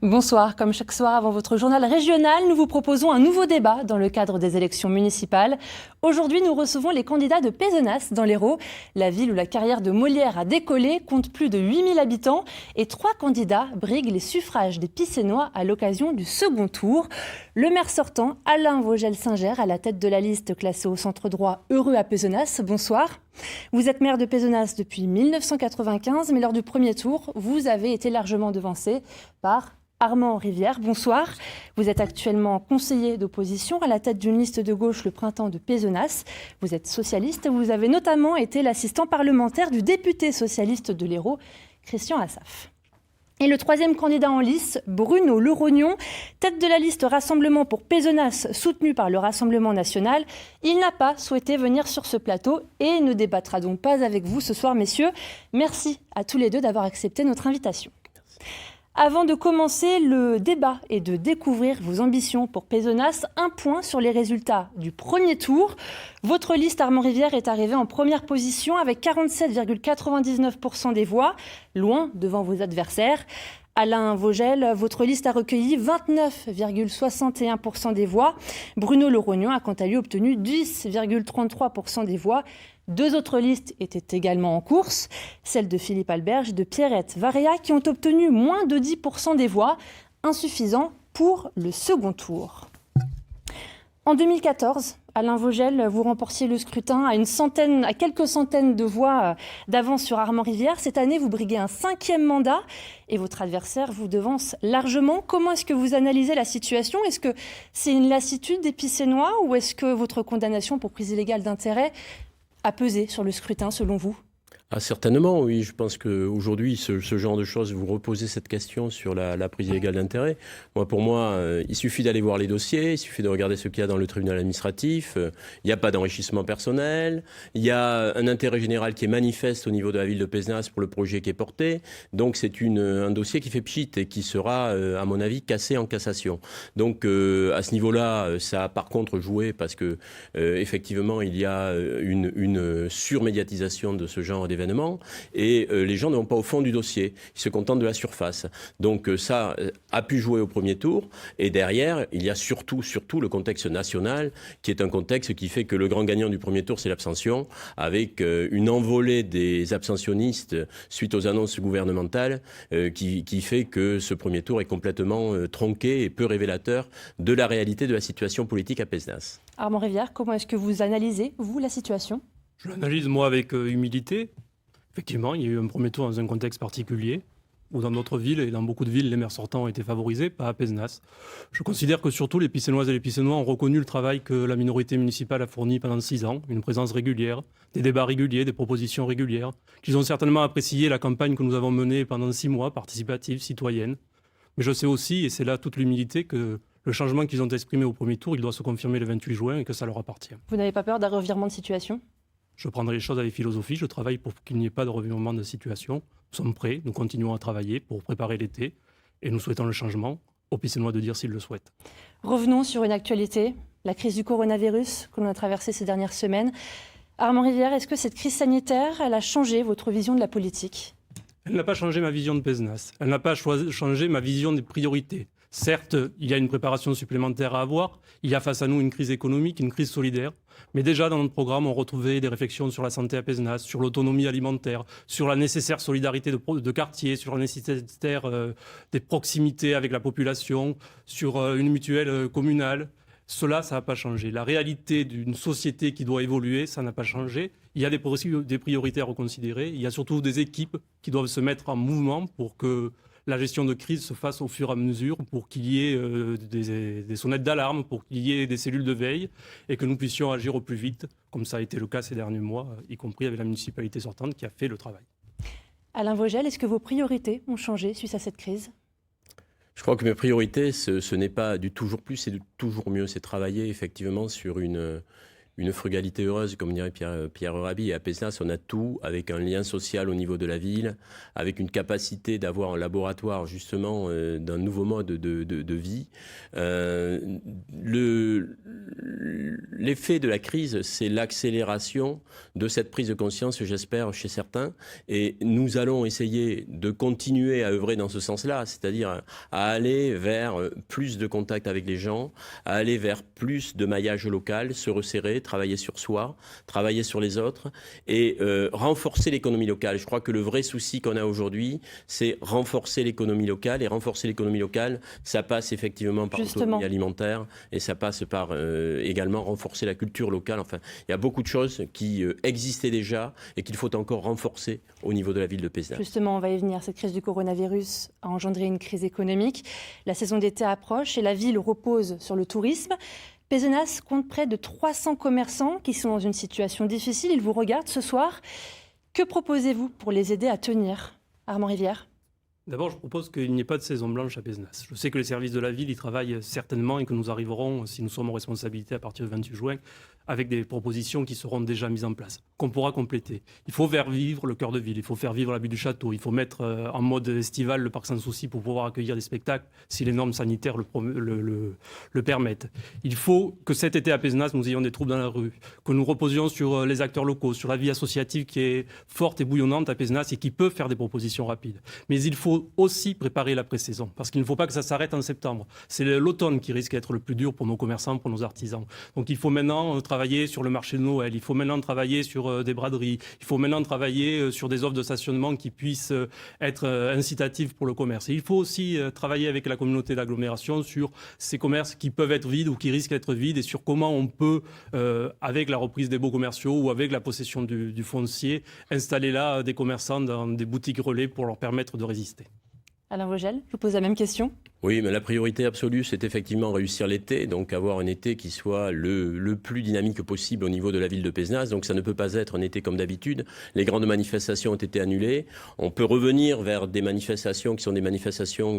Bonsoir, comme chaque soir avant votre journal régional, nous vous proposons un nouveau débat dans le cadre des élections municipales. Aujourd'hui, nous recevons les candidats de Pézenas dans l'Hérault. La ville où la carrière de Molière a décollé compte plus de 8000 habitants et 3 candidats briguent les suffrages des Picénois à l'occasion du second tour. Le maire sortant, Alain Vogel-Singer, à la tête de la liste classée au centre droit Heureux à Pézenas. Bonsoir. Vous êtes maire de Pézenas depuis 1995, mais lors du premier tour, vous avez été largement devancé par Armand Rivière. Bonsoir. Vous êtes actuellement conseiller d'opposition à la tête d'une liste de gauche, le Printemps de Pézenas. Vous êtes socialiste. Vous avez notamment été l'assistant parlementaire du député socialiste de l'Hérault, Christian Assaf. Et le troisième candidat en lice, Bruno Lerognon, tête de la liste Rassemblement pour Pézenas, soutenu par le Rassemblement national. Il n'a pas souhaité venir sur ce plateau et ne débattra donc pas avec vous ce soir, messieurs. Merci à tous les deux d'avoir accepté notre invitation. Avant de commencer le débat et de découvrir vos ambitions pour Pézenas, un point sur les résultats du premier tour. Votre liste Armand Rivière est arrivée en première position avec 47,99% des voix, loin devant vos adversaires. Alain Vogel, votre liste a recueilli 29,61% des voix. Bruno Lerognon a quant à lui obtenu 10,33% des voix. Deux autres listes étaient également en course, celles de Philippe Alberge et de Pierrette Varéa, qui ont obtenu moins de 10% des voix, insuffisant pour le second tour. En 2014, Alain Vogel, vous remportiez le scrutin à quelques centaines de voix d'avance sur Armand Rivière. Cette année, vous briguez un 5e mandat et votre adversaire vous devance largement. Comment est-ce que vous analysez la situation ? Est-ce que c'est une lassitude des Picénois ou est-ce que votre condamnation pour prise illégale d'intérêt a pesé sur le scrutin, selon vous ? Ah, certainement, oui. Je pense qu'aujourd'hui, ce genre de choses, vous reposez cette question sur la prise illégale d'intérêt. Pour moi, il suffit d'aller voir les dossiers, il suffit de regarder ce qu'il y a dans le tribunal administratif. Il n'y a pas d'enrichissement personnel. Il y a un intérêt général qui est manifeste au niveau de la ville de Pézenas pour le projet qui est porté. Donc, c'est un dossier qui fait pchit et qui sera, à mon avis, cassé en cassation. Donc, à ce niveau-là, ça a par contre joué parce que, effectivement, il y a une surmédiatisation de ce genre d'événements. Et les gens ne vont pas au fond du dossier, ils se contentent de la surface. Donc ça a pu jouer au premier tour. Et derrière, il y a surtout le contexte national, qui est un contexte qui fait que le grand gagnant du premier tour, c'est l'abstention, avec une envolée des abstentionnistes suite aux annonces gouvernementales, qui fait que ce premier tour est complètement tronqué et peu révélateur de la réalité de la situation politique à Pézenas. Armand Rivière, comment est-ce que vous analysez, vous, la situation ? Je l'analyse, moi, avec humilité. Effectivement, il y a eu un premier tour dans un contexte particulier, où dans notre ville et dans beaucoup de villes, les maires sortants ont été favorisés, pas à Pézenas. Je considère que surtout les Picénoises et les Picénois ont reconnu le travail que la minorité municipale a fourni pendant 6 ans, une présence régulière, des débats réguliers, des propositions régulières, qu'ils ont certainement apprécié la campagne que nous avons menée pendant 6 mois, participative, citoyenne. Mais je sais aussi, et c'est là toute l'humilité, que le changement qu'ils ont exprimé au premier tour, il doit se confirmer le 28 juin et que ça leur appartient. Vous n'avez pas peur d'un revirement de situation ? Je prendrai les choses avec philosophie, je travaille pour qu'il n'y ait pas de revirement de situation. Nous sommes prêts, nous continuons à travailler pour préparer l'été et nous souhaitons le changement, aux Picénois de dire s'ils le souhaitent. Revenons sur une actualité, la crise du coronavirus que l'on a traversée ces dernières semaines. Armand Rivière, est-ce que cette crise sanitaire, elle a changé votre vision de la politique ? Elle n'a pas changé ma vision de Pézenas, elle n'a pas changé ma vision des priorités. Certes, il y a une préparation supplémentaire à avoir, il y a face à nous une crise économique, une crise solidaire, mais déjà dans notre programme, on retrouvait des réflexions sur la santé à Pézenas, sur l'autonomie alimentaire, sur la nécessaire solidarité de quartier, sur la nécessaire des proximités avec la population, sur une mutuelle communale. Cela, ça n'a pas changé. La réalité d'une société qui doit évoluer, ça n'a pas changé. Il y a des priorités à reconsidérer, il y a surtout des équipes qui doivent se mettre en mouvement pour que la gestion de crise se fasse au fur et à mesure, pour qu'il y ait des sonnettes d'alarme, pour qu'il y ait des cellules de veille et que nous puissions agir au plus vite, comme ça a été le cas ces derniers mois, y compris avec la municipalité sortante qui a fait le travail. Alain Vogel, est-ce que vos priorités ont changé suite à cette crise ? Je crois que mes priorités, ce n'est pas du toujours plus, c'est du toujours mieux. C'est travailler effectivement sur une frugalité heureuse, comme dirait Pierre Rabhi. Et à Pézenas, on a tout, avec un lien social au niveau de la ville, avec une capacité d'avoir un laboratoire justement d'un nouveau mode de vie. l'effet de la crise, c'est l'accélération de cette prise de conscience, j'espère, chez certains. Et nous allons essayer de continuer à œuvrer dans ce sens-là, c'est-à-dire à aller vers plus de contact avec les gens, à aller vers plus de maillage local, se resserrer, travailler sur soi, travailler sur les autres et renforcer l'économie locale. Je crois que le vrai souci qu'on a aujourd'hui, c'est renforcer l'économie locale. Et renforcer l'économie locale, ça passe effectivement par l'autonomie alimentaire et ça passe par également renforcer la culture locale. Enfin, il y a beaucoup de choses qui existaient déjà et qu'il faut encore renforcer au niveau de la ville de Pézenas. Justement, on va y venir. Cette crise du coronavirus a engendré une crise économique. La saison d'été approche et la ville repose sur le tourisme. Pézenas compte près de 300 commerçants qui sont dans une situation difficile. Ils vous regardent ce soir. Que proposez-vous pour les aider à tenir, Armand Rivière ? D'abord, je propose qu'il n'y ait pas de saison blanche à Pézenas. Je sais que les services de la ville y travaillent certainement et que nous arriverons, si nous sommes en responsabilité à partir du 28 juin, avec des propositions qui seront déjà mises en place, qu'on pourra compléter. Il faut faire vivre le cœur de ville, il faut faire vivre la butte du château, il faut mettre en mode estival le parc Sans Souci pour pouvoir accueillir des spectacles si les normes sanitaires le permettent. Il faut que cet été à Pézenas, nous ayons des troupes dans la rue, que nous reposions sur les acteurs locaux, sur la vie associative qui est forte et bouillonnante à Pézenas et qui peut faire des propositions rapides. Mais il faut aussi préparer la pré-saison, parce qu'il ne faut pas que ça s'arrête en septembre. C'est l'automne qui risque d'être le plus dur pour nos commerçants, pour nos artisans. Donc il faut maintenant travailler sur le marché de Noël, il faut maintenant travailler sur des braderies, il faut maintenant travailler sur des offres de stationnement qui puissent être incitatives pour le commerce. Et il faut aussi travailler avec la communauté d'agglomération sur ces commerces qui peuvent être vides ou qui risquent d'être vides et sur comment on peut, avec la reprise des baux commerciaux ou avec la possession du foncier, installer là des commerçants dans des boutiques relais pour leur permettre de résister. Alain Vogel, je vous pose la même question. Oui, mais la priorité absolue, c'est effectivement réussir l'été, donc avoir un été qui soit le plus dynamique possible au niveau de la ville de Pézenas. Donc ça ne peut pas être un été comme d'habitude. Les grandes manifestations ont été annulées. On peut revenir vers des manifestations qui sont des manifestations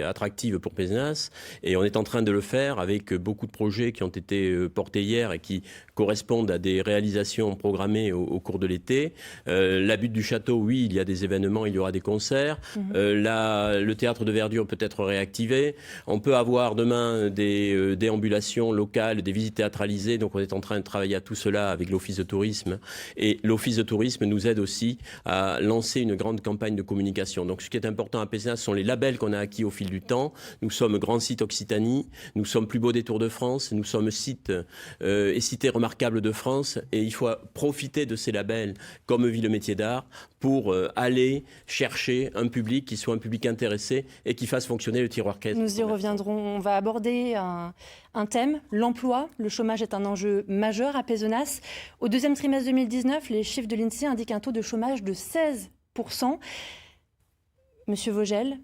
attractives pour Pézenas. Et on est en train de le faire avec beaucoup de projets qui ont été portés hier et qui correspondent à des réalisations programmées au cours de l'été. La butte du château, oui, il y a des événements, il y aura des concerts. Le théâtre de verdure peut être réactivé. On peut avoir demain des déambulations locales, des visites théâtralisées. Donc on est en train de travailler à tout cela avec l'Office de tourisme. Et l'Office de tourisme nous aide aussi à lancer une grande campagne de communication. Donc ce qui est important à Pézenas, ce sont les labels qu'on a acquis au fil du temps. Nous sommes Grand Site Occitanie, nous sommes Plus beau des Tours de France, nous sommes Site et Cité remarquable de France. Et il faut profiter de ces labels comme Ville Métiers d'Art pour aller chercher un public qui soit un public intéressé et qui fasse fonctionner le tiroir caisse. Nous y reviendrons. On va aborder un thème, l'emploi. Le chômage est un enjeu majeur à Pézenas. Au deuxième trimestre 2019, les chiffres de l'INSEE indiquent un taux de chômage de 16%. Monsieur Vogel,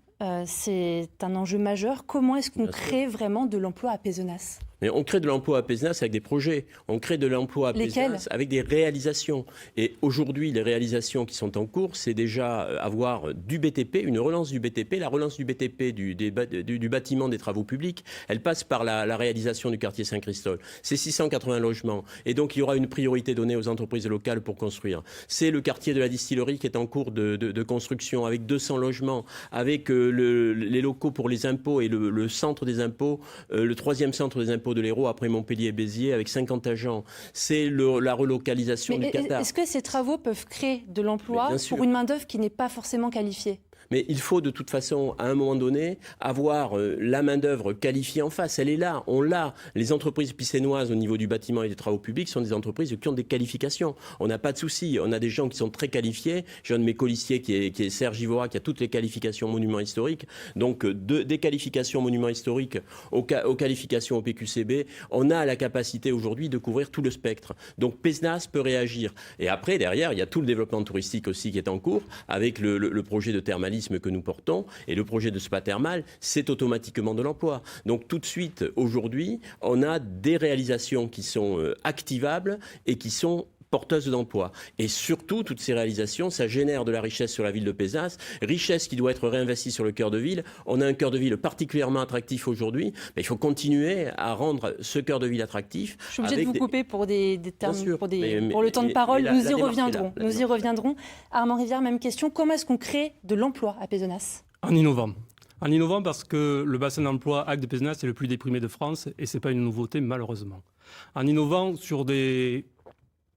c'est un enjeu majeur. Comment est-ce qu'on crée vraiment de l'emploi à Pézenas ? Mais on crée de l'emploi à Pézenas avec des projets. On crée de l'emploi à Pézenas avec des réalisations. Et aujourd'hui, les réalisations qui sont en cours, c'est déjà avoir du BTP, une relance du BTP. La relance du BTP, du bâtiment des travaux publics, elle passe par la réalisation du quartier Saint-Christol. C'est 680 logements. Et donc, il y aura une priorité donnée aux entreprises locales pour construire. C'est le quartier de la distillerie qui est en cours de construction avec 200 logements, avec les locaux pour les impôts et le centre des impôts, le troisième centre des impôts de l'Hérault après Montpellier et Béziers avec 50 agents. C'est la relocalisation du Qatar. Est-ce que ces travaux peuvent créer de l'emploi pour une main-d'œuvre qui n'est pas forcément qualifiée ? Mais il faut de toute façon, à un moment donné, avoir la main-d'œuvre qualifiée en face. Elle est là, on l'a. Les entreprises pissénoises au niveau du bâtiment et des travaux publics sont des entreprises qui ont des qualifications. On n'a pas de souci. On a des gens qui sont très qualifiés. J'ai un de mes colistiers qui est Serge Ivora, qui a toutes les qualifications monuments historiques. Donc, des qualifications monuments historiques aux qualifications au PQCB, on a la capacité aujourd'hui de couvrir tout le spectre. Donc, Pézenas peut réagir. Et après, derrière, il y a tout le développement touristique aussi qui est en cours avec le projet de thermalisme que nous portons et le projet de spa thermal, c'est automatiquement de l'emploi. Donc tout de suite, aujourd'hui, on a des réalisations qui sont activables et qui sont porteuses d'emploi. Et surtout, toutes ces réalisations, ça génère de la richesse sur la ville de Pézenas, richesse qui doit être réinvestie sur le cœur de ville. On a un cœur de ville particulièrement attractif aujourd'hui, mais il faut continuer à rendre ce cœur de ville attractif. Je suis obligée de vous couper pour des termes, pour le temps de parole. Nous y reviendrons. Armand Rivière, même question. Comment est-ce qu'on crée de l'emploi à Pézenas ? En innovant. En innovant parce que le bassin d'emploi Agde Pézenas est le plus déprimé de France et ce n'est pas une nouveauté malheureusement. En innovant sur des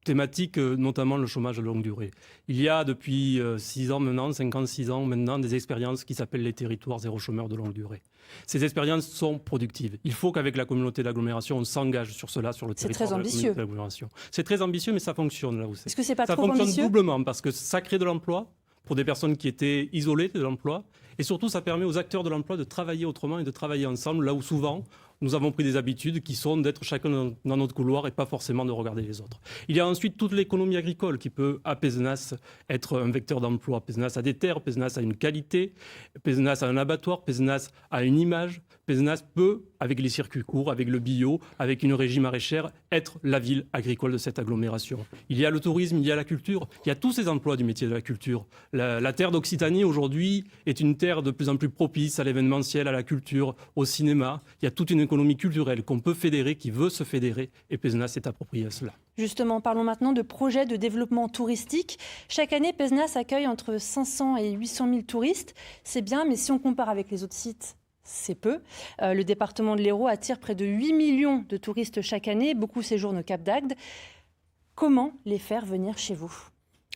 thématiques, notamment le chômage de longue durée. Il y a depuis 6 ans maintenant, 56 ans maintenant, des expériences qui s'appellent les territoires zéro chômeur de longue durée. Ces expériences sont productives. Il faut qu'avec la communauté d'agglomération, on s'engage sur cela, sur le territoire de la communauté d'agglomération. C'est très ambitieux, mais ça fonctionne là aussi. Est-ce que c'est pas ça trop fonctionne ambitieux ? Doublement, parce que ça crée de l'emploi pour des personnes qui étaient isolées de l'emploi, et surtout ça permet aux acteurs de l'emploi de travailler autrement et de travailler ensemble, là où souvent nous avons pris des habitudes qui sont d'être chacun dans notre couloir et pas forcément de regarder les autres. Il y a ensuite toute l'économie agricole qui peut, à Pézenas, être un vecteur d'emploi. Pézenas a des terres, Pézenas a une qualité, Pézenas a un abattoir, Pézenas a une image. Pézenas peut, avec les circuits courts, avec le bio, avec une régie maraîchère, être la ville agricole de cette agglomération. Il y a le tourisme, il y a la culture, il y a tous ces emplois du métier de la culture. La terre d'Occitanie, aujourd'hui, est une terre de plus en plus propice à l'événementiel, à la culture, au cinéma. Il y a toute une économie culturelle qu'on peut fédérer, qui veut se fédérer, et Pézenas s'est approprié à cela. Justement, parlons maintenant de projets de développement touristique. Chaque année, Pézenas accueille entre 500 et 800 000 touristes. C'est bien, mais si on compare avec les autres sites, c'est peu. Le département de l'Hérault attire près de 8 millions de touristes chaque année. Beaucoup séjournent au Cap d'Agde. Comment les faire venir chez vous ?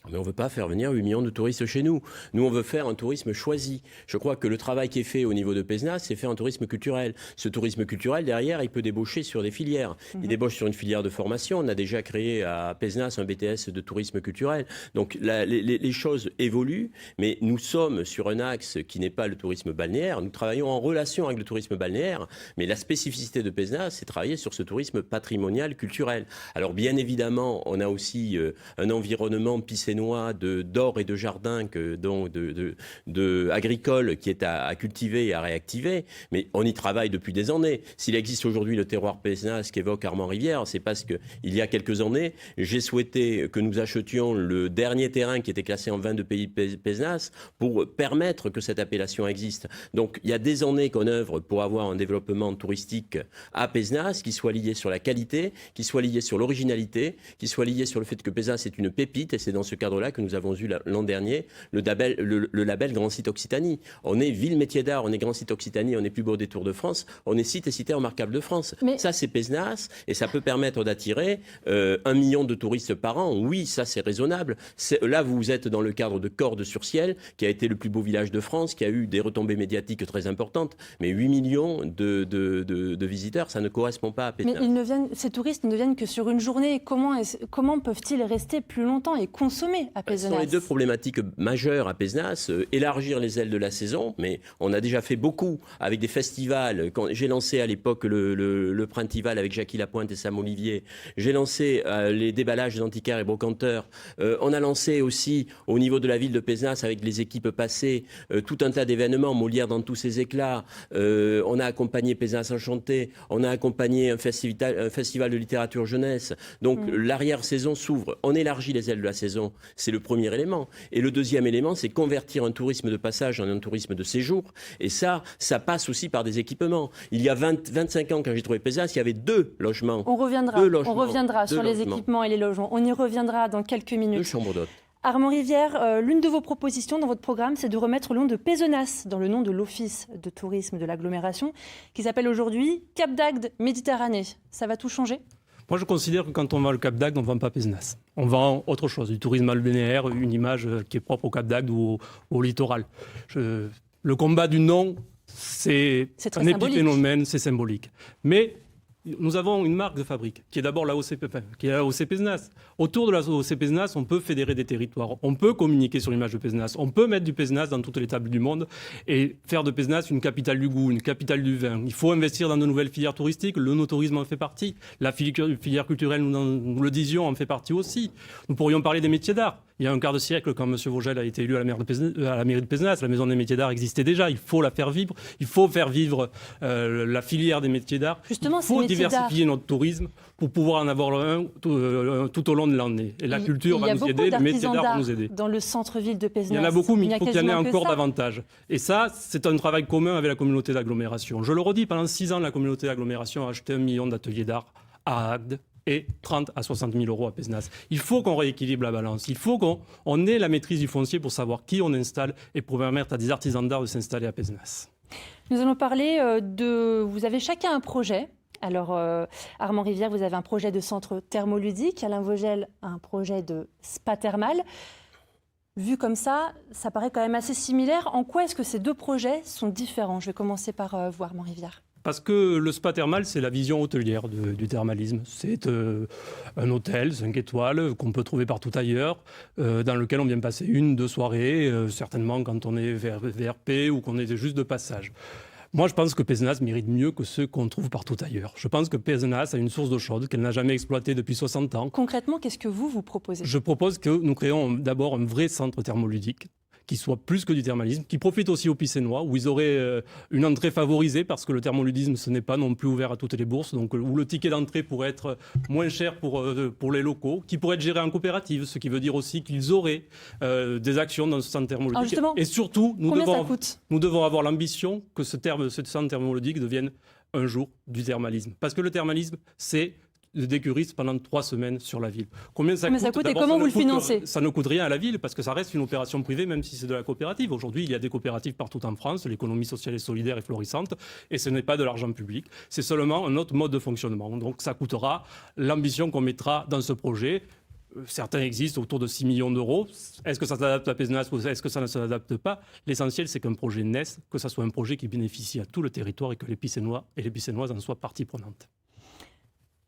Mais on ne veut pas faire venir 8 millions de touristes chez nous. Nous, on veut faire un tourisme choisi. Je crois que le travail qui est fait au niveau de Pézenas, c'est faire un tourisme culturel. Ce tourisme culturel, derrière, il peut débaucher sur des filières. Il débauche sur une filière de formation. On a déjà créé à Pézenas un BTS de tourisme culturel. Donc, les choses évoluent, mais nous sommes sur un axe qui n'est pas le tourisme balnéaire. Nous travaillons en relation avec le tourisme balnéaire, mais la spécificité de Pézenas, c'est travailler sur ce tourisme patrimonial, culturel. Alors, bien évidemment, on a aussi un environnement d'or et de jardin agricole qui est à cultiver et à réactiver, mais on y travaille depuis des années. S'il existe aujourd'hui le terroir Pézenas qu'évoque Armand Rivière, c'est parce qu'il y a quelques années, j'ai souhaité que nous achetions le dernier terrain qui était classé en 20 de pays Pézenas pour permettre que cette appellation existe. Donc il y a des années qu'on œuvre pour avoir un développement touristique à Pézenas qui soit lié sur la qualité, qui soit lié sur l'originalité, qui soit lié sur le fait que Pézenas est une pépite, et c'est dans ce cadre-là que nous avons eu l'an dernier le label Grand Site Occitanie. On est ville métier d'art, on est Grand Site Occitanie, on est plus beau des Tours de France, on est site et cité remarquable de France. Mais ça, c'est Pézenas, et ça peut permettre d'attirer 1 million de touristes par an. Oui, ça, c'est raisonnable. Là, vous êtes dans le cadre de Cordes-sur-Ciel, qui a été le plus beau village de France, qui a eu des retombées médiatiques très importantes, mais 8 millions de visiteurs, ça ne correspond pas à Pézenas. Mais ces touristes ne viennent que sur une journée. Comment peuvent-ils rester plus longtemps et consommer à Pézenas? Ce sont les deux problématiques majeures à Pézenas. Élargir les ailes de la saison, mais on a déjà fait beaucoup avec des festivals. Quand j'ai lancé à l'époque le Printival avec Jackie Lapointe et Sam Olivier, j'ai lancé les déballages d'antiquaires et brocanteurs. On a lancé aussi au niveau de la ville de Pézenas avec les équipes passées tout un tas d'événements, Molière dans tous ses éclats. On a accompagné Pézenas Enchanté, on a accompagné un festival de littérature jeunesse. Donc l'arrière-saison s'ouvre. On élargit les ailes de la saison. C'est le premier élément. Et le deuxième élément, c'est convertir un tourisme de passage en un tourisme de séjour. Et ça passe aussi par des équipements. Il y a 25 ans, quand j'ai trouvé Pézenas, il y avait 2 logements. On reviendra sur les équipements et les logements. On y reviendra dans quelques minutes. 2 chambres d'hôtes. Armand Rivière, l'une de vos propositions dans votre programme, c'est de remettre le nom de Pézenas dans le nom de l'Office de tourisme de l'agglomération, qui s'appelle aujourd'hui Cap d'Agde Méditerranée. Ça va tout changer ? Moi, je considère que quand on va au Cap d'Agde, on ne vend pas Pézenas. On vend autre chose, du tourisme balnéaire, une image qui est propre au Cap d'Agde ou au littoral. Le combat du nom, c'est un épiphénomène, c'est symbolique. Mais nous avons une marque de fabrique qui est d'abord la OC Pézenas. Autour de la OC Pézenas, on peut fédérer des territoires, on peut communiquer sur l'image de Pézenas, on peut mettre du Pézenas dans toutes les tables du monde et faire de Pézenas une capitale du goût, une capitale du vin. Il faut investir dans de nouvelles filières touristiques, le no-tourisme en fait partie, la filière culturelle, nous le disions, en fait partie aussi. Nous pourrions parler des métiers d'art. Il y a un quart de siècle, quand M. Vogel a été élu à la mairie de Pézenas, la Maison des métiers d'art existait déjà. Il faut la faire vivre. Il faut faire vivre la filière des métiers d'art. Justement, il faut diversifier notre tourisme pour pouvoir en avoir un tout au long de l'année. Et la culture va nous aider, les métiers d'art vont nous aider. Dans le centre-ville de Pézenas. Il y en a beaucoup, mais il faut qu'il y en ait encore davantage. Et ça, c'est un travail commun avec la communauté d'agglomération. Je le redis, pendant 6 ans, la communauté d'agglomération a acheté 1 million d'ateliers d'art à Agde et 30 à 60 000 euros à Pézenas. Il faut qu'on rééquilibre la balance. Il faut qu'on ait la maîtrise du foncier pour savoir qui on installe et pour permettre à des artisans d'art de s'installer à Pézenas. Nous allons parler Vous avez chacun un projet. Alors, Armand Rivière, vous avez un projet de centre thermoludique. Alain Vogel, un projet de spa thermal. Vu comme ça paraît quand même assez similaire. En quoi est-ce que ces deux projets sont différents? Je vais commencer par vous, Armand Rivière. Parce que le spa thermal, c'est la vision hôtelière du thermalisme. C'est un hôtel 5 étoiles qu'on peut trouver partout ailleurs, dans lequel on vient passer 1-2 soirées, certainement quand on est VRP ou qu'on est juste de passage. Moi, je pense que Pézenas mérite mieux que ceux qu'on trouve partout ailleurs. Je pense que Pézenas a une source d'eau chaude qu'elle n'a jamais exploitée depuis 60 ans. Concrètement, qu'est-ce que vous proposez? Je propose que nous créons d'abord un vrai centre thermoludique, qui soit plus que du thermalisme, qui profite aussi aux Picénois, où ils auraient une entrée favorisée, parce que le thermoludisme, ce n'est pas non plus ouvert à toutes les bourses, donc où le ticket d'entrée pourrait être moins cher pour les locaux, qui pourrait être géré en coopérative, ce qui veut dire aussi qu'ils auraient des actions dans ce centre thermoludique. Et surtout, nous devons avoir l'ambition que ce centre thermoludique devienne un jour du thermalisme. Parce que le thermalisme, c'est des curistes pendant 3 semaines sur la ville. Combien ça coûte et comment vous le financez? Ça ne coûte rien à la ville parce que ça reste une opération privée, même si c'est de la coopérative. Aujourd'hui, il y a des coopératives partout en France, l'économie sociale et solidaire est florissante, et ce n'est pas de l'argent public, c'est seulement un autre mode de fonctionnement. Donc ça coûtera l'ambition qu'on mettra dans ce projet. Certains existent autour de 6 millions d'euros. Est-ce que ça s'adapte à Pézenas ou est-ce que ça ne s'adapte pas? L'essentiel, c'est qu'un projet naisse, que ça soit un projet qui bénéficie à tout le territoire et que les Picénois et les Picénoises en soient partie prenante.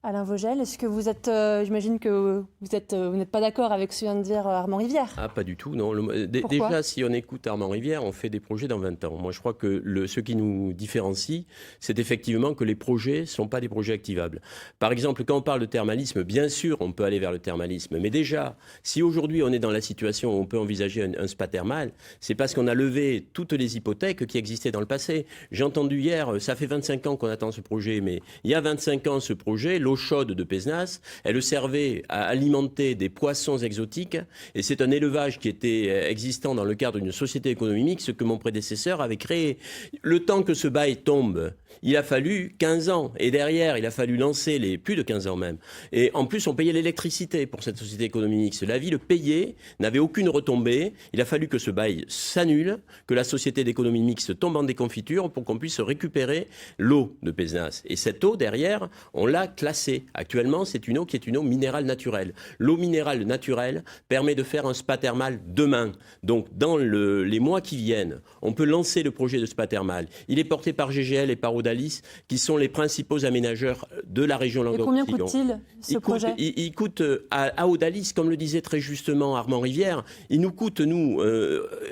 Alain Vogel, est-ce que vous êtes, j'imagine que vous n'êtes pas d'accord avec ce que vient de dire Armand Rivière? Ah, pas du tout, non. Déjà, si on écoute Armand Rivière, on fait des projets dans 20 ans. Moi, je crois que ce qui nous différencie, c'est effectivement que les projets ne sont pas des projets activables. Par exemple, quand on parle de thermalisme, bien sûr, on peut aller vers le thermalisme. Mais déjà, si aujourd'hui on est dans la situation où on peut envisager un spa thermal, c'est parce qu'on a levé toutes les hypothèques qui existaient dans le passé. J'ai entendu hier, ça fait 25 ans qu'on attend ce projet, mais il y a 25 ans, ce projet, l'eau chaude de Pézenas, elle servait à alimenter des poissons exotiques et c'est un élevage qui était existant dans le cadre d'une société économique mixte, ce que mon prédécesseur avait créé. Le temps que ce bail tombe, il a fallu 15 ans et derrière il a fallu lancer plus de 15 ans même. Et en plus on payait l'électricité pour cette société économique mixte. La ville payait, n'avait aucune retombée. Il a fallu que ce bail s'annule, que la société d'économie mixte tombe en déconfiture pour qu'on puisse récupérer l'eau de Pézenas. Et cette eau derrière, on l'a classée. Actuellement, c'est une eau qui est une eau minérale naturelle. L'eau minérale naturelle permet de faire un spa thermal demain. Donc, dans les mois qui viennent, on peut lancer le projet de spa thermal. Il est porté par GGL et par Odalis, qui sont les principaux aménageurs de la région Languedoc-Roussillon. Et combien coûte-t-il, ce projet? Il coûte à Odalis, comme le disait très justement Armand Rivière, il nous coûte,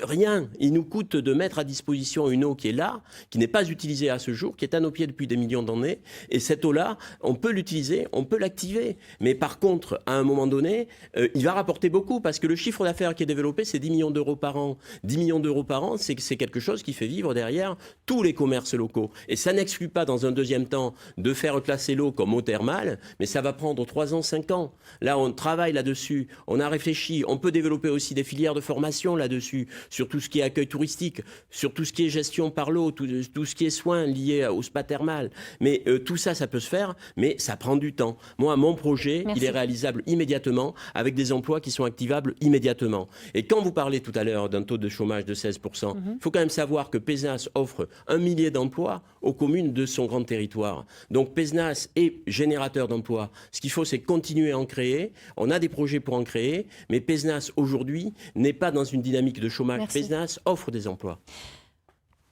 rien. Il nous coûte de mettre à disposition une eau qui est là, qui n'est pas utilisée à ce jour, qui est à nos pieds depuis des millions d'années. Et cette eau-là, on peut l'utiliser, on peut l'activer. Mais par contre, à un moment donné, il va rapporter beaucoup parce que le chiffre d'affaires qui est développé, c'est 10 millions d'euros par an. 10 millions d'euros par an, c'est quelque chose qui fait vivre derrière tous les commerces locaux. Et ça n'exclut pas, dans un deuxième temps, de faire classer l'eau comme eau thermale, mais ça va prendre 3 ans, 5 ans. Là, on travaille là-dessus, on a réfléchi, on peut développer aussi des filières de formation là-dessus, sur tout ce qui est accueil touristique, sur tout ce qui est gestion par l'eau, tout ce qui est soins liés au spa thermal. Mais tout ça, ça peut se faire, mais ça prend du temps. Moi, mon projet, il est réalisable immédiatement avec des emplois qui sont activables immédiatement. Et quand vous parlez tout à l'heure d'un taux de chômage de 16%, il faut quand même savoir que Pézenas offre 1 millier d'emplois aux communes de son grand territoire. Donc Pézenas est générateur d'emplois. Ce qu'il faut, c'est continuer à en créer. On a des projets pour en créer, mais Pézenas, aujourd'hui, n'est pas dans une dynamique de chômage. Pézenas offre des emplois.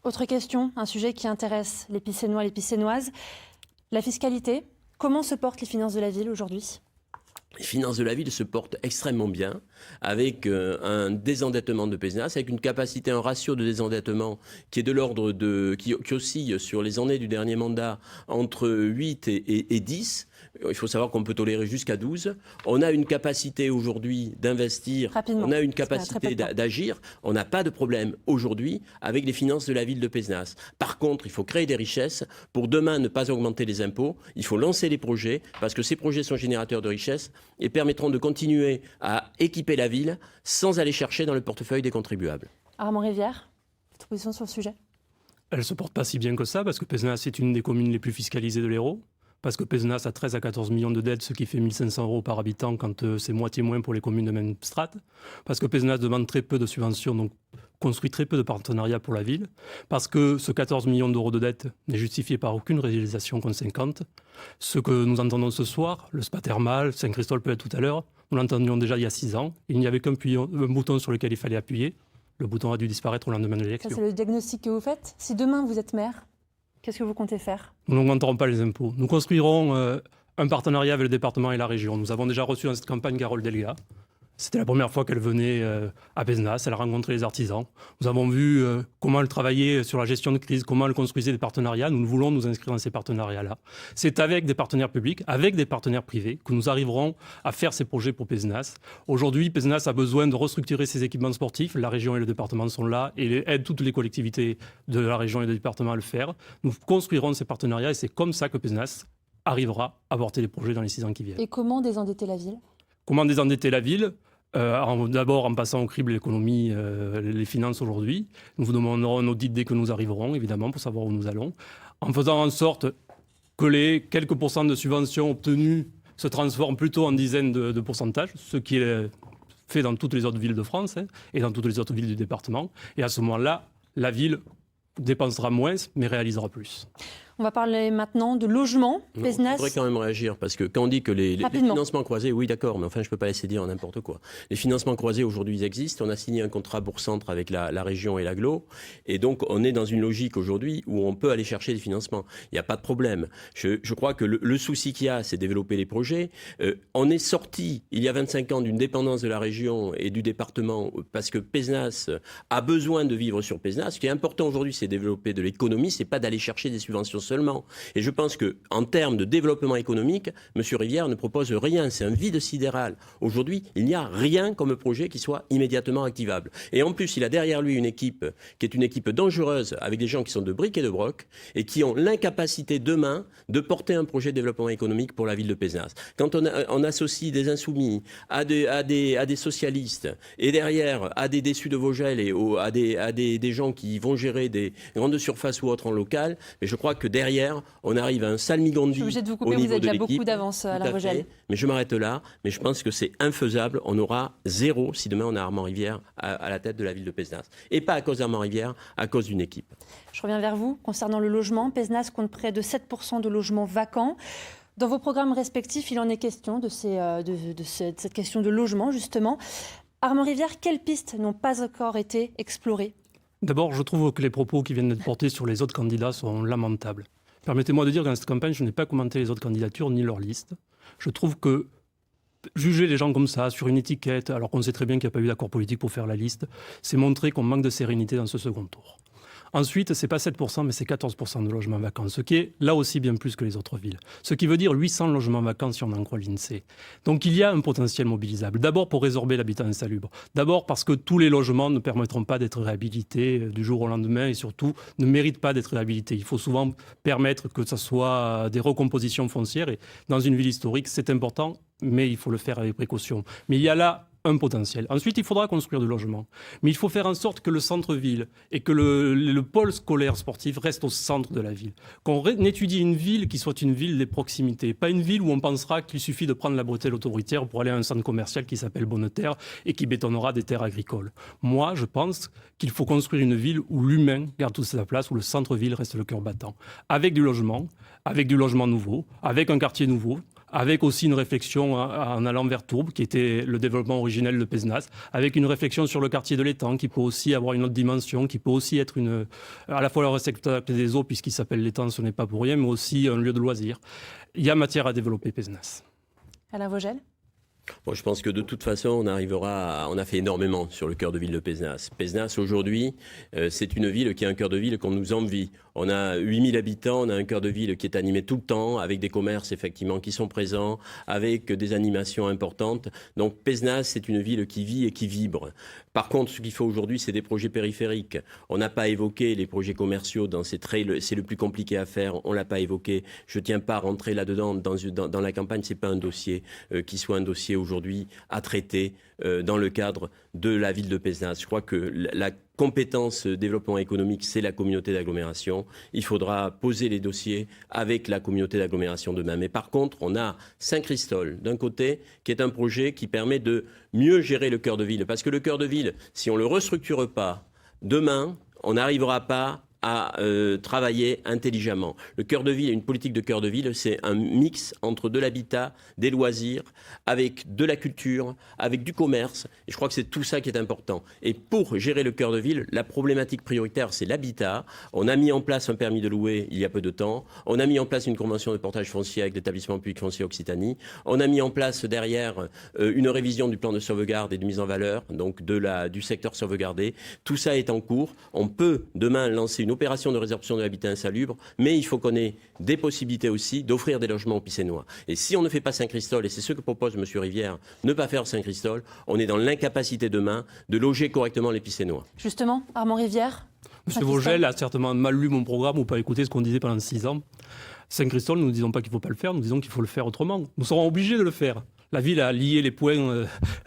Autre question, un sujet qui intéresse les Picénois et les Picénoises, la fiscalité. Comment se portent les finances de la ville aujourd'hui? Les finances de la ville se portent extrêmement bien, avec un désendettement de Pézenas, avec une capacité, un ratio de désendettement qui est de l'ordre qui oscille sur les années du dernier mandat entre 8 et 10. Il faut savoir qu'on peut tolérer jusqu'à 12. On a une capacité aujourd'hui d'investir, on a une capacité d'agir. On n'a pas de problème aujourd'hui avec les finances de la ville de Pézenas. Par contre, il faut créer des richesses pour demain ne pas augmenter les impôts. Il faut lancer les projets parce que ces projets sont générateurs de richesses et permettront de continuer à équiper la ville sans aller chercher dans le portefeuille des contribuables. Armand Rivière, votre position sur le sujet? Elle ne se porte pas si bien que ça parce que Pézenas est une des communes les plus fiscalisées de l'Hérault. parce que Pézenas a 13 à 14 millions de dettes, ce qui fait 1 500 euros par habitant quand c'est moitié moins pour les communes de même strate, parce que Pézenas demande très peu de subventions, donc construit très peu de partenariats pour la ville, parce que ce 14 millions d'euros de dettes n'est justifié par aucune réalisation conséquente. Ce que nous entendons ce soir, le spa thermal, Saint-Christol peut-être tout à l'heure, nous l'entendions déjà il y a 6 ans, il n'y avait qu'un bouton sur lequel il fallait appuyer, le bouton a dû disparaître au lendemain de l'élection. Ça, c'est le diagnostic que vous faites. Si demain vous êtes maire, qu'est-ce que vous comptez faire ? Nous n'augmenterons pas les impôts. Nous construirons un partenariat avec le département et la région. Nous avons déjà reçu dans cette campagne Carole Delga. C'était la première fois qu'elle venait à Pézenas. Elle a rencontré les artisans. Nous avons vu comment elle travaillait sur la gestion de crise, comment elle construisait des partenariats. Nous voulons nous inscrire dans ces partenariats-là. C'est avec des partenaires publics, avec des partenaires privés, que nous arriverons à faire ces projets pour Pézenas. Aujourd'hui, Pézenas a besoin de restructurer ses équipements sportifs. La région et le département sont là et aident toutes les collectivités de la région et du département à le faire. Nous construirons ces partenariats et c'est comme ça que Pézenas arrivera à porter des projets dans les 6 ans qui viennent. Et comment désendetter la ville ? Comment désendetter la ville ? D'abord en passant au crible l'économie, les finances aujourd'hui. Nous vous demanderons un audit dès que nous arriverons, évidemment, pour savoir où nous allons. En faisant en sorte que les quelques pourcents de subventions obtenues se transforment plutôt en dizaines de pourcentages, ce qui est fait dans toutes les autres villes de France et dans toutes les autres villes du département. Et à ce moment-là, la ville dépensera moins, mais réalisera plus. On va parler maintenant de logement. Pézenas. Je voudrais quand même réagir, parce que quand on dit que les financements croisés, oui d'accord, mais enfin je ne peux pas laisser dire n'importe quoi. Les financements croisés aujourd'hui ils existent, on a signé un contrat bourg-centre avec la région et l'agglo, et donc on est dans une logique aujourd'hui où on peut aller chercher des financements. Il n'y a pas de problème. Je crois que le souci qu'il y a, c'est développer les projets. On est sorti, il y a 25 ans, d'une dépendance de la région et du département, parce que Pézenas a besoin de vivre sur Pézenas. Ce qui est important aujourd'hui, c'est développer de l'économie, c'est pas d'aller chercher des subventions seulement. Et je pense qu'en termes de développement économique, M. Rivière ne propose rien. C'est un vide sidéral. Aujourd'hui, il n'y a rien comme projet qui soit immédiatement activable. Et en plus, il a derrière lui une équipe qui est une équipe dangereuse, avec des gens qui sont de briques et de broc, et qui ont l'incapacité demain de porter un projet de développement économique pour la ville de Pézenas. Quand on associe des insoumis à des socialistes, et derrière à des déçus de Vogel et à des gens qui vont gérer des grandes surfaces ou autres en local, mais je crois que derrière, on arrive à un salmigondis. Je suis obligé de vous couper, vous avez déjà beaucoup d'avance à la Vogel. Mais je m'arrête là, mais je pense que c'est infaisable. On aura 0 si demain on a Armand Rivière à la tête de la ville de Pézenas. Et pas à cause d'Armand Rivière, à cause d'une équipe. Je reviens vers vous. Concernant le logement, Pézenas compte près de 7% de logements vacants. Dans vos programmes respectifs, il en est question de cette question de logement, justement. Armand Rivière, quelles pistes n'ont pas encore été explorées ? D'abord, je trouve que les propos qui viennent d'être portés sur les autres candidats sont lamentables. Permettez-moi de dire que dans cette campagne, je n'ai pas commenté les autres candidatures ni leur liste. Je trouve que juger les gens comme ça, sur une étiquette, alors qu'on sait très bien qu'il n'y a pas eu d'accord politique pour faire la liste, c'est montrer qu'on manque de sérénité dans ce second tour. Ensuite, ce n'est pas 7%, mais c'est 14% de logements vacants, ce qui est là aussi bien plus que les autres villes. Ce qui veut dire 800 logements vacants si on en croit l'INSEE. Donc il y a un potentiel mobilisable. D'abord pour résorber l'habitat insalubre. D'abord parce que tous les logements ne permettront pas d'être réhabilités du jour au lendemain et surtout ne méritent pas d'être réhabilités. Il faut souvent permettre que ce soit des recompositions foncières. Et dans une ville historique, c'est important, mais il faut le faire avec précaution. Mais il y a là un potentiel. Ensuite, il faudra construire du logement. Mais il faut faire en sorte que le centre-ville et que le pôle scolaire sportif reste au centre de la ville. Qu'on étudie une ville qui soit une ville des proximités. Pas une ville où on pensera qu'il suffit de prendre la bretelle autoroutière pour aller à un centre commercial qui s'appelle Bonne-Terre et qui bétonnera des terres agricoles. Moi, je pense qu'il faut construire une ville où l'humain garde toute sa place, où le centre-ville reste le cœur battant. Avec du logement nouveau, avec un quartier nouveau, avec aussi une réflexion en allant vers Tourbe, qui était le développement originel de Pézenas, avec une réflexion sur le quartier de l'Étang, qui peut aussi avoir une autre dimension, qui peut aussi être à la fois le réceptacle des eaux, puisqu'il s'appelle l'Étang, ce n'est pas pour rien, mais aussi un lieu de loisirs. Il y a matière à développer Pézenas. Alain Vogel ? Bon, je pense que de toute façon, on a fait énormément sur le cœur de ville de Pézenas. Pézenas, aujourd'hui, c'est une ville qui a un cœur de ville qu'on nous envie. On a 8000 habitants, on a un cœur de ville qui est animé tout le temps, avec des commerces, effectivement, qui sont présents, avec des animations importantes. Donc, Pézenas, c'est une ville qui vit et qui vibre. Par contre, ce qu'il faut aujourd'hui, c'est des projets périphériques. On n'a pas évoqué les projets commerciaux, c'est le plus compliqué à faire, on ne l'a pas évoqué. Je ne tiens pas à rentrer là-dedans, dans la campagne, ce n'est pas un dossier qui soit un dossier aujourd'hui à traiter dans le cadre de la ville de Pézenas. Je crois que la compétence développement économique, c'est la communauté d'agglomération. Il faudra poser les dossiers avec la communauté d'agglomération demain. Mais par contre, on a Saint-Christol, d'un côté, qui est un projet qui permet de mieux gérer le cœur de ville. Parce que le cœur de ville, si on ne le restructure pas, demain, on n'arrivera pas à travailler intelligemment. Le cœur de ville, une politique de cœur de ville, c'est un mix entre de l'habitat, des loisirs, avec de la culture, avec du commerce. Et je crois que c'est tout ça qui est important. Et pour gérer le cœur de ville, la problématique prioritaire, c'est l'habitat. On a mis en place un permis de louer il y a peu de temps. On a mis en place une convention de portage foncier avec l'établissement public foncier Occitanie. On a mis en place derrière une révision du plan de sauvegarde et de mise en valeur, donc du secteur sauvegardé. Tout ça est en cours. On peut demain lancer une opération de résorption de l'habitat insalubre, mais il faut qu'on ait des possibilités aussi d'offrir des logements aux Picénois. Et si on ne fait pas Saint-Christol, et c'est ce que propose M. Rivière, ne pas faire Saint-Christol, on est dans l'incapacité demain de loger correctement les Picénois. Justement, Armand Rivière. M. Vogel a certainement mal lu mon programme ou pas écouté ce qu'on disait pendant 6 ans. Saint-Christol, nous ne disons pas qu'il ne faut pas le faire, nous disons qu'il faut le faire autrement. Nous serons obligés de le faire. La ville a lié les points,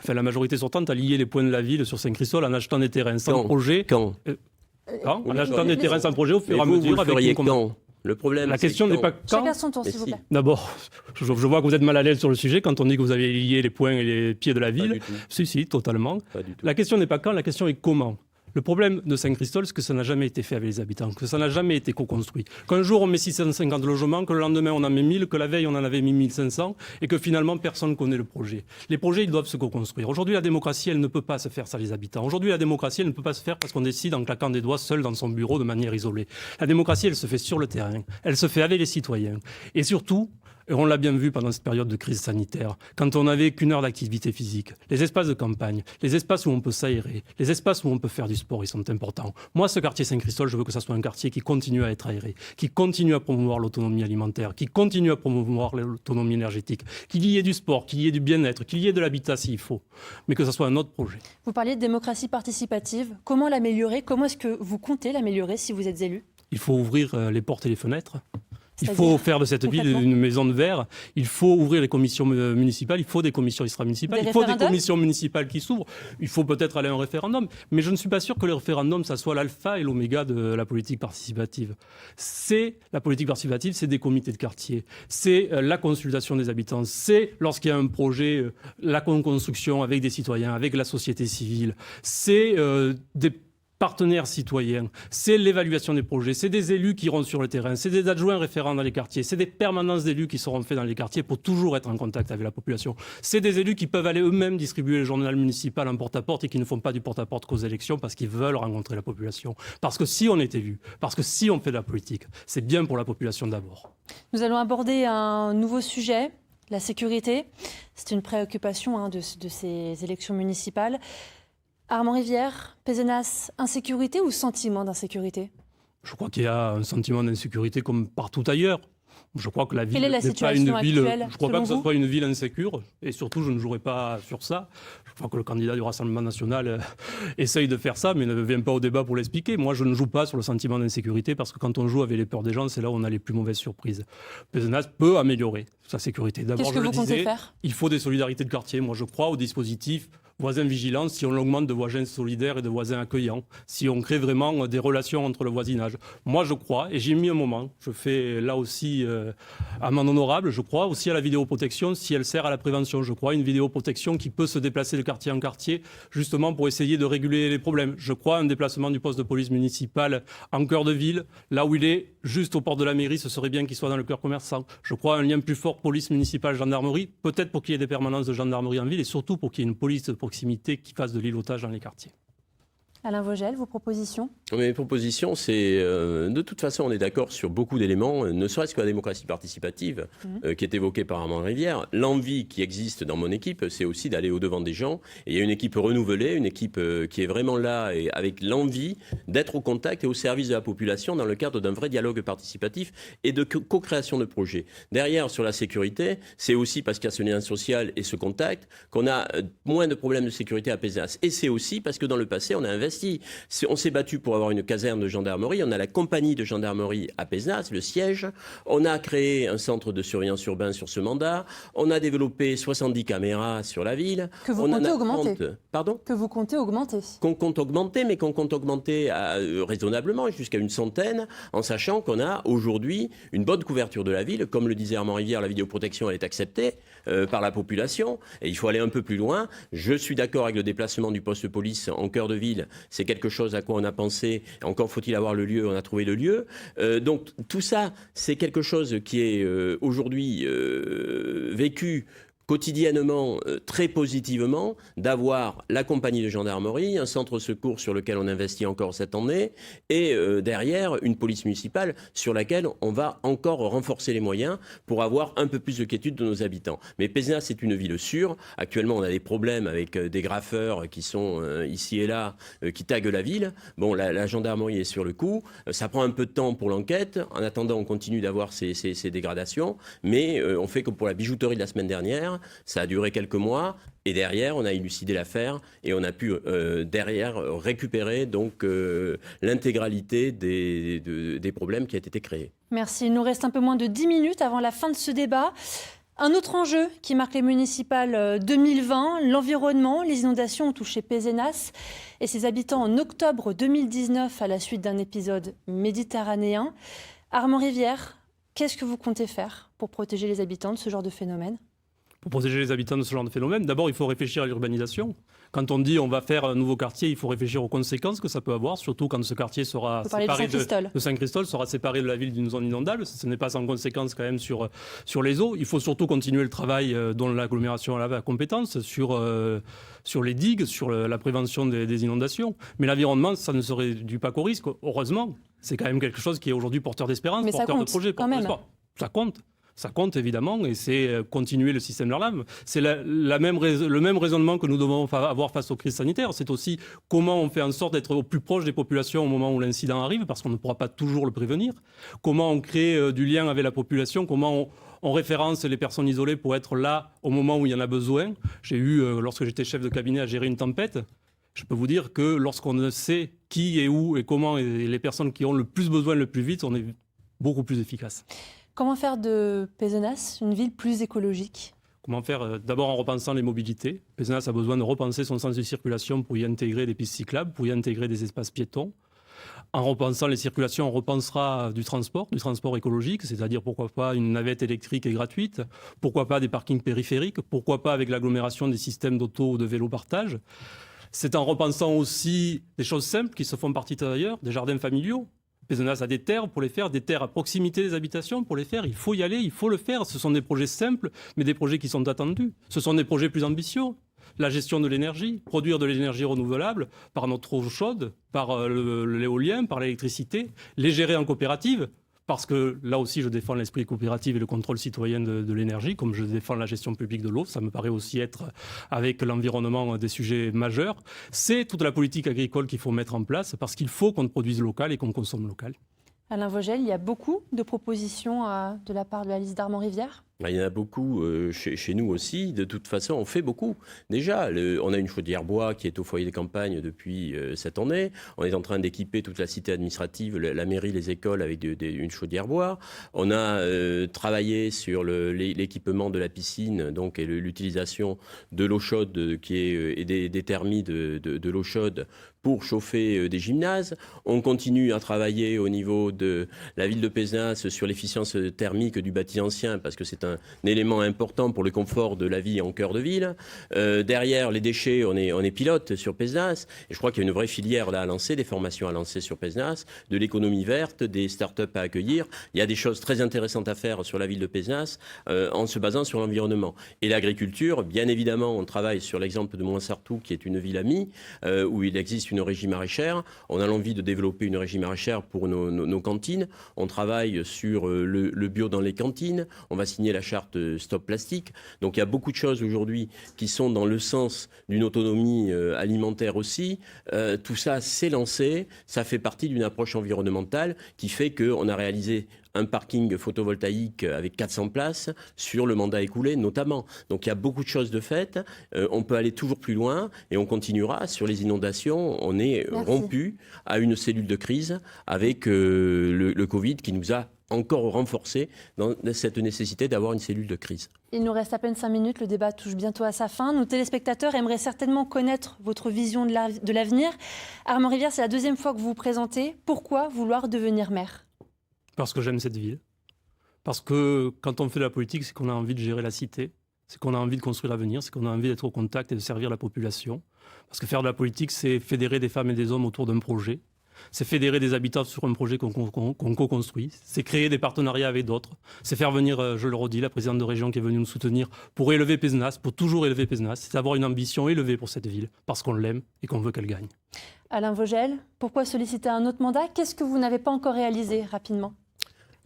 la majorité sortante a lié les points de la ville sur Saint-Christol en achetant des terrains sans projet. En achetant des terrains sans projet au fur et à mesure. Vous le feriez quand ? Le problème, la question n'est pas quand. Chacun son tour, s'il vous plaît. D'abord, je vois que vous êtes mal à l'aise sur le sujet quand on dit que vous avez lié les poings et les pieds de la ville. Si, totalement. La question n'est pas quand, la question est comment. Le problème de Saint-Christol, c'est que ça n'a jamais été fait avec les habitants, que ça n'a jamais été co-construit. Qu'un jour on met 650 logements, que le lendemain on en met 1000, que la veille on en avait mis 1500, et que finalement personne ne connaît le projet. Les projets, ils doivent se co-construire. Aujourd'hui, la démocratie, elle ne peut pas se faire sans les habitants. Aujourd'hui, la démocratie, elle ne peut pas se faire parce qu'on décide en claquant des doigts seul dans son bureau de manière isolée. La démocratie, elle se fait sur le terrain. Elle se fait avec les citoyens. Et surtout, et on l'a bien vu pendant cette période de crise sanitaire, quand on n'avait qu'une heure d'activité physique, les espaces de campagne, les espaces où on peut s'aérer, les espaces où on peut faire du sport, ils sont importants. Moi, ce quartier Saint-Christol, je veux que ça soit un quartier qui continue à être aéré, qui continue à promouvoir l'autonomie alimentaire, qui continue à promouvoir l'autonomie énergétique, qu'il y ait du sport, qu'il y ait du bien-être, qu'il y ait de l'habitat s'il faut, mais que ça soit un autre projet. Vous parliez de démocratie participative. Comment l'améliorer ? Comment est-ce que vous comptez l'améliorer si vous êtes élu ? Il faut ouvrir les portes et les fenêtres. Il faut faire de cette ville une maison de verre. Il faut ouvrir les commissions municipales. Il faut des commissions extra-municipales. Il faut des commissions municipales qui s'ouvrent. Il faut peut-être aller à un référendum. Mais je ne suis pas sûr que le référendum, ça soit l'alpha et l'oméga de la politique participative. La politique participative, c'est des comités de quartier. C'est la consultation des habitants. C'est, lorsqu'il y a un projet, la construction avec des citoyens, avec la société civile. C'est des partenaires citoyens, c'est l'évaluation des projets, c'est des élus qui iront sur le terrain, c'est des adjoints référents dans les quartiers, c'est des permanences d'élus qui seront faits dans les quartiers pour toujours être en contact avec la population. C'est des élus qui peuvent aller eux-mêmes distribuer le journal municipal en porte-à-porte et qui ne font pas du porte-à-porte qu'aux élections parce qu'ils veulent rencontrer la population. Parce que si on est élu, parce que si on fait de la politique, c'est bien pour la population d'abord. Nous allons aborder un nouveau sujet, la sécurité. C'est une préoccupation de ces élections municipales. Armand Rivière, Pézenas, insécurité ou sentiment d'insécurité ? Je crois qu'il y a un sentiment d'insécurité comme partout ailleurs. Je crois que la ville n'est pas une ville. Je ne crois pas que ce soit une ville insécure. Et surtout, je ne jouerai pas sur ça. Je crois que le candidat du Rassemblement national essaye de faire ça, mais ne vient pas au débat pour l'expliquer. Moi, je ne joue pas sur le sentiment d'insécurité parce que quand on joue avec les peurs des gens, c'est là où on a les plus mauvaises surprises. Pézenas peut améliorer sa sécurité. D'abord, qu'est-ce que vous comptez faire ? Il faut des solidarités de quartier. Moi, je crois au dispositif voisins vigilants, si on augmente de voisins solidaires et de voisins accueillants, si on crée vraiment des relations entre le voisinage. Moi, je crois, et j'ai mis un moment, je fais là aussi amende honorable, je crois aussi à la vidéoprotection si elle sert à la prévention. Je crois à une vidéoprotection qui peut se déplacer de quartier en quartier, justement pour essayer de réguler les problèmes. Je crois à un déplacement du poste de police municipal en cœur de ville, là où il est, juste aux portes de la mairie, ce serait bien qu'il soit dans le cœur commerçant. Je crois à un lien plus fort police municipale, gendarmerie, peut-être pour qu'il y ait des permanences de gendarmerie en ville, et surtout pour qu'il y ait une police de proximité qui fasse de l'îlotage dans les quartiers. Alain Vogel, vos propositions ? Mes propositions, c'est de toute façon, on est d'accord sur beaucoup d'éléments, ne serait-ce que la démocratie participative qui est évoquée par Armand Rivière. L'envie qui existe dans mon équipe, c'est aussi d'aller au-devant des gens. Et il y a une équipe renouvelée, une équipe qui est vraiment là et avec l'envie d'être au contact et au service de la population dans le cadre d'un vrai dialogue participatif et de co-création de projets. Derrière, sur la sécurité, c'est aussi parce qu'il y a ce lien social et ce contact qu'on a moins de problèmes de sécurité à Pézenas. Et c'est aussi parce que dans le passé, on a investi investi. On s'est battu pour avoir une caserne de gendarmerie. On a la compagnie de gendarmerie à Pézenas, le siège. On a créé un centre de surveillance urbain sur ce mandat. On a développé 70 caméras sur la ville. Que vous comptez augmenter. Pardon ? Que vous comptez augmenter. Qu'on compte augmenter, mais qu'on compte augmenter raisonnablement, jusqu'à une centaine, en sachant qu'on a aujourd'hui une bonne couverture de la ville. Comme le disait Armand Rivière, la vidéoprotection elle est acceptée par la population et il faut aller un peu plus loin. Je suis d'accord avec le déplacement du poste de police en cœur de ville. C'est quelque chose à quoi on a pensé. Encore faut-il avoir le lieu, on a trouvé le lieu. Donc tout ça, c'est quelque chose qui est aujourd'hui vécu quotidiennement, très positivement, d'avoir la compagnie de gendarmerie, un centre secours sur lequel on investit encore cette année, et derrière, une police municipale sur laquelle on va encore renforcer les moyens pour avoir un peu plus de quiétude de nos habitants. Mais Pézenas, c'est une ville sûre. Actuellement, on a des problèmes avec des graffeurs qui sont ici et là, qui taguent la ville. Bon, la gendarmerie est sur le coup. Ça prend un peu de temps pour l'enquête. En attendant, on continue d'avoir ces dégradations. Mais on fait comme pour la bijouterie de la semaine dernière. Ça a duré quelques mois et derrière, on a élucidé l'affaire et on a pu derrière récupérer donc l'intégralité des problèmes qui ont été créés. Merci. Il nous reste un peu moins de 10 minutes avant la fin de ce débat. Un autre enjeu qui marque les municipales 2020, l'environnement. Les inondations ont touché Pézenas et ses habitants en octobre 2019 à la suite d'un épisode méditerranéen. Armand Rivière, qu'est-ce que vous comptez faire pour protéger les habitants de ce genre de phénomène ? Pour protéger les habitants de ce genre de phénomène, d'abord, il faut réfléchir à l'urbanisation. Quand on dit on va faire un nouveau quartier, il faut réfléchir aux conséquences que ça peut avoir, surtout quand ce quartier sera séparé de Saint-Christol, sera séparé de la ville d'une zone inondable. Ce n'est pas sans conséquence quand même sur les eaux. Il faut surtout continuer le travail dont l'agglomération a la compétence sur les digues, sur la prévention des inondations. Mais l'environnement, ça ne se réduit pas qu'au risque. Heureusement, c'est quand même quelque chose qui est aujourd'hui porteur d'espérance, porteur de projet, porteur d'espoir. Ça compte. Ça compte évidemment, et c'est continuer le système d'Arlam. C'est le même raisonnement que nous devons avoir face aux crises sanitaires. C'est aussi comment on fait en sorte d'être au plus proche des populations au moment où l'incident arrive, parce qu'on ne pourra pas toujours le prévenir. Comment on crée du lien avec la population, comment on référence les personnes isolées pour être là au moment où il y en a besoin. J'ai eu, lorsque j'étais chef de cabinet, à gérer une tempête. Je peux vous dire que lorsqu'on ne sait qui et où et comment et les personnes qui ont le plus besoin le plus vite, on est beaucoup plus efficace. Comment faire de Pézenas une ville plus écologique ? Comment faire ? D'abord en repensant les mobilités. Pézenas a besoin de repenser son sens de circulation pour y intégrer des pistes cyclables, pour y intégrer des espaces piétons. En repensant les circulations, on repensera du transport écologique, c'est-à-dire pourquoi pas une navette électrique et gratuite, pourquoi pas des parkings périphériques, pourquoi pas avec l'agglomération des systèmes d'auto ou de vélo partage. C'est en repensant aussi des choses simples qui se font partie d'ailleurs, des jardins familiaux. Pézenas a des terres pour les faire, des terres à proximité des habitations pour les faire. Il faut y aller, il faut le faire. Ce sont des projets simples, mais des projets qui sont attendus. Ce sont des projets plus ambitieux. La gestion de l'énergie, produire de l'énergie renouvelable par notre eau chaude, par l'éolien, par l'électricité, les gérer en coopérative. Parce que là aussi, je défends l'esprit coopératif et le contrôle citoyen de l'énergie, comme je défends la gestion publique de l'eau. Ça me paraît aussi être, avec l'environnement, des sujets majeurs. C'est toute la politique agricole qu'il faut mettre en place, parce qu'il faut qu'on produise local et qu'on consomme local. Alain Vogel, il y a beaucoup de propositions de la part de la liste d'Armand Rivière ? Il y en a beaucoup chez nous aussi. De toute façon, on fait beaucoup. Déjà, on a une chaudière bois qui est au foyer de campagne depuis cette année. On est en train d'équiper toute la cité administrative, la mairie, les écoles avec une chaudière bois. On a travaillé sur l'équipement de la piscine, donc et l'utilisation de l'eau chaude et des thermies de l'eau chaude pour chauffer des gymnases. On continue à travailler au niveau de la ville de Pézenas sur l'efficience thermique du bâti ancien, parce que c'est un élément important pour le confort de la vie en cœur de ville. Derrière les déchets, on est pilote sur Pézenas, et je crois qu'il y a une vraie filière là à lancer, des formations à lancer sur Pézenas, de l'économie verte, des start-up à accueillir. Il y a des choses très intéressantes à faire sur la ville de Pézenas en se basant sur l'environnement. Et l'agriculture, bien évidemment, on travaille sur l'exemple de Mouansartou, qui est une ville amie, où il existe une régie maraîchère. On a l'envie de développer une régie maraîchère pour nos cantines. On travaille sur le bio dans les cantines. On va signer la la charte Stop Plastique. Donc il y a beaucoup de choses aujourd'hui qui sont dans le sens d'une autonomie alimentaire aussi. Tout ça s'est lancé, ça fait partie d'une approche environnementale qui fait qu'on a réalisé un parking photovoltaïque avec 400 places sur le mandat écoulé notamment. Donc il y a beaucoup de choses de faites. On peut aller toujours plus loin et on continuera. Sur les inondations, on est rompu à une cellule de crise avec le Covid qui nous a encore renforcé dans cette nécessité d'avoir une cellule de crise. Il nous reste à peine 5 minutes, le débat touche bientôt à sa fin. Nos téléspectateurs aimeraient certainement connaître votre vision de l'avenir. Armand Rivière, c'est la 2e fois que vous vous présentez. Pourquoi vouloir devenir maire ? Parce que j'aime cette ville. Parce que quand on fait de la politique, c'est qu'on a envie de gérer la cité, c'est qu'on a envie de construire l'avenir, c'est qu'on a envie d'être au contact et de servir la population. Parce que faire de la politique, c'est fédérer des femmes et des hommes autour d'un projet. C'est fédérer des habitants sur un projet qu'on co-construit. C'est créer des partenariats avec d'autres. C'est faire venir, je le redis, la présidente de région qui est venue nous soutenir pour élever Pézenas, pour toujours élever Pézenas. C'est avoir une ambition élevée pour cette ville, parce qu'on l'aime et qu'on veut qu'elle gagne. Alain Vogel, pourquoi solliciter un autre mandat ? Qu'est-ce que vous n'avez pas encore réalisé rapidement ?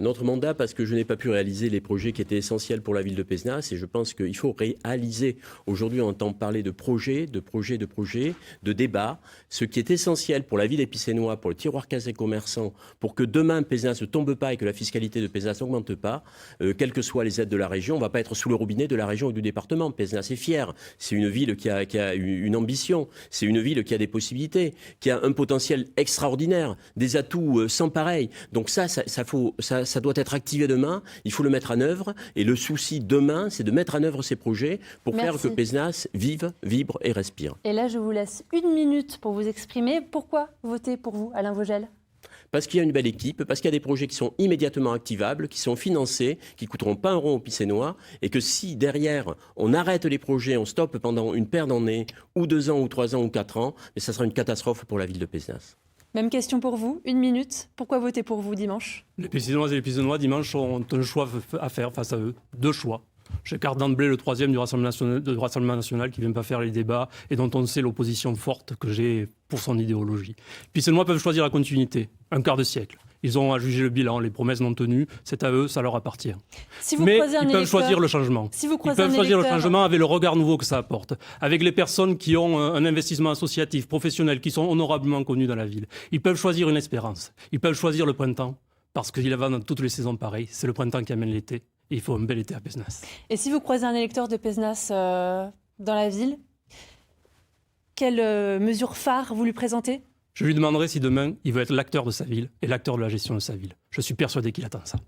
Notre mandat, parce que je n'ai pas pu réaliser les projets qui étaient essentiels pour la ville de Pézenas, et je pense qu'il faut réaliser. Aujourd'hui, on entend parler de projets, de débats. Ce qui est essentiel pour la ville épicénoise, pour le tiroir caisse des commerçants, pour que demain Pézenas ne tombe pas et que la fiscalité de Pézenas n'augmente pas, quelles que soient les aides de la région, on ne va pas être sous le robinet de la région ou du département. Pézenas est fier. C'est une ville qui a une ambition. C'est une ville qui a des possibilités, qui a un potentiel extraordinaire, des atouts sans pareil. Donc ça doit être activé demain, il faut le mettre en œuvre. Et le souci demain, c'est de mettre en œuvre ces projets pour faire que Pézenas vive, vibre et respire. Et là, je vous laisse 1 minute pour vous exprimer. Pourquoi voter pour vous, Alain Vogel ? Parce qu'il y a une belle équipe, parce qu'il y a des projets qui sont immédiatement activables, qui sont financés, qui ne coûteront pas un rond aux Picénois, et que si derrière on arrête les projets, on stoppe pendant une paire d'années, ou 2 ans, ou 3 ans, ou 4 ans, mais ça sera une catastrophe pour la ville de Pézenas. Même question pour vous, 1 minute. Pourquoi voter pour vous dimanche ? Les Picénoises et les Picénois, dimanche, ont un choix à faire face à eux. 2 choix. J'écarte d'emblée le 3e du Rassemblement national qui ne vient pas faire les débats et dont on sait l'opposition forte que j'ai pour son idéologie. Les Picénois peuvent choisir la continuité, un quart de siècle. Ils ont à juger le bilan, les promesses non tenues, c'est à eux, ça leur appartient. Mais ils peuvent choisir le changement. Ils peuvent choisir le changement avec le regard nouveau que ça apporte, avec les personnes qui ont un investissement associatif, professionnel, qui sont honorablement connues dans la ville. Ils peuvent choisir une espérance. Ils peuvent choisir le printemps, parce qu'il y a dans toutes les saisons pareil. C'est le printemps qui amène l'été. Et il faut un bel été à Pézenas. Et si vous croisez un électeur de Pézenas dans la ville, quelle mesure phare vous lui présentez ? Je lui demanderai si demain, il veut être l'acteur de sa ville et l'acteur de la gestion de sa ville. Je suis persuadé qu'il attend ça.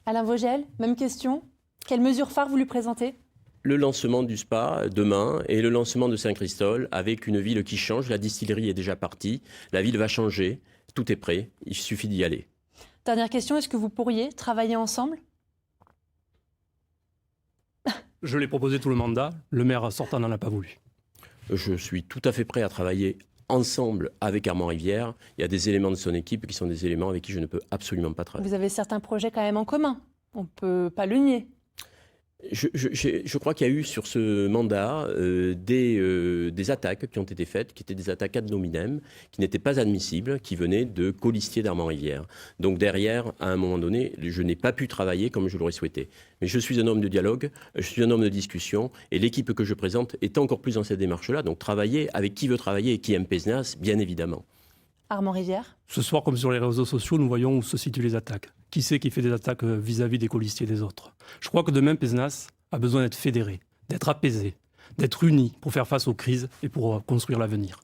Alain Vogel, même question. Quelle mesure phare vous lui présentez ? Le lancement du Spa demain et le lancement de Saint-Christol avec une ville qui change. La distillerie est déjà partie. La ville va changer. Tout est prêt. Il suffit d'y aller. Dernière question. Est-ce que vous pourriez travailler ensemble ? Je l'ai proposé tout le mandat. Le maire sortant n'en a pas voulu. Je suis tout à fait prêt à travailler ensemble avec Armand Rivière. Il y a des éléments de son équipe qui sont des éléments avec qui je ne peux absolument pas travailler. Vous avez certains projets quand même en commun. On ne peut pas le nier. Je crois qu'il y a eu sur ce mandat des attaques qui ont été faites, qui étaient des attaques ad hominem, qui n'étaient pas admissibles, qui venaient de colistiers d'Armand Rivière. Donc derrière, à un moment donné, je n'ai pas pu travailler comme je l'aurais souhaité. Mais je suis un homme de dialogue, je suis un homme de discussion, et l'équipe que je présente est encore plus dans cette démarche-là. Donc travailler avec qui veut travailler et qui aime Pézenas, bien évidemment. Armand Rivière. Ce soir, comme sur les réseaux sociaux, nous voyons où se situent les attaques. Qui c'est qui fait des attaques vis-à-vis des colistiers des autres ? Je crois que demain, Pézenas a besoin d'être fédéré, d'être apaisé, d'être uni pour faire face aux crises et pour construire l'avenir.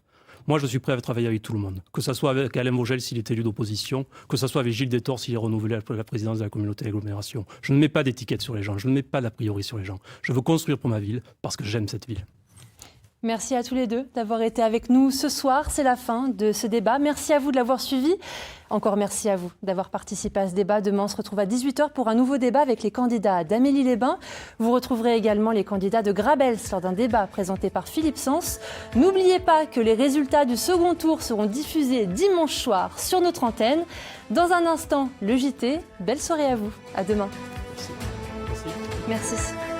Moi, je suis prêt à travailler avec tout le monde, que ce soit avec Alain Vogel s'il est élu d'opposition, que ce soit avec Gilles Détord s'il est renouvelé à la présidence de la communauté d'agglomération. Je ne mets pas d'étiquette sur les gens, je ne mets pas d'a priori sur les gens. Je veux construire pour ma ville parce que j'aime cette ville. Merci à tous les deux d'avoir été avec nous ce soir. C'est la fin de ce débat. Merci à vous de l'avoir suivi. Encore merci à vous d'avoir participé à ce débat. Demain, on se retrouve à 18h pour un nouveau débat avec les candidats d'Amélie-les-Bains. Vous retrouverez également les candidats de Grabels lors d'un débat présenté par Philippe Sens. N'oubliez pas que les résultats du second tour seront diffusés dimanche soir sur notre antenne. Dans un instant, le JT. Belle soirée à vous. À demain. Merci. Merci.